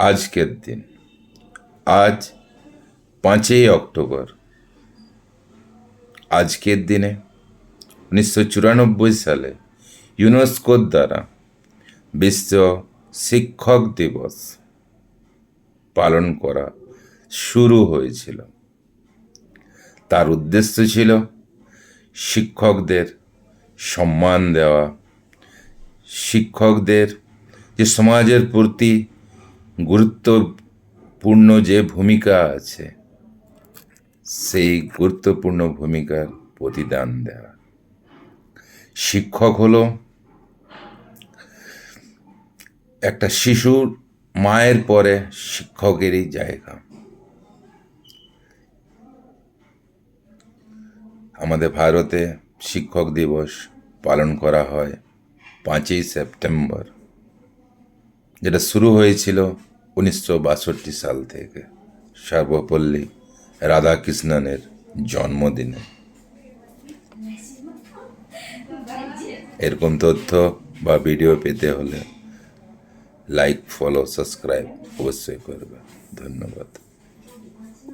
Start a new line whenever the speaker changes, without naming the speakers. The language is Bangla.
আজকের দিন, আজ 5ই অক্টোবর। আজকের দিনে 1994 সালে ইউনেস্কোর দ্বারা বিশ্ব শিক্ষক দিবস পালন করা শুরু হয়েছিল। তার উদ্দেশ্য ছিল শিক্ষকদের সম্মান দেওয়া, শিক্ষকদের যে সমাজের প্রতি গুরুত্বপূর্ণ যে ভূমিকা আছে সেই গুরুত্বপূর্ণ ভূমিকার প্রতিদান দেওয়া। শিক্ষক হলো একটা শিশুর মায়ের পরে শিক্ষকেরই জায়গা। আমাদের ভারতে শিক্ষক দিবস পালন করা হয় 5ই সেপ্টেম্বর, যেটা শুরু হয়েছিল 1962 সাল থেকে সর্বপল্লী রাধাকৃষ্ণনের জন্মদিনে। এরকম তথ্য বা ভিডিও পেতে হলে লাইক, ফলো, সাবস্ক্রাইব অবশ্যই করবে। ধন্যবাদ।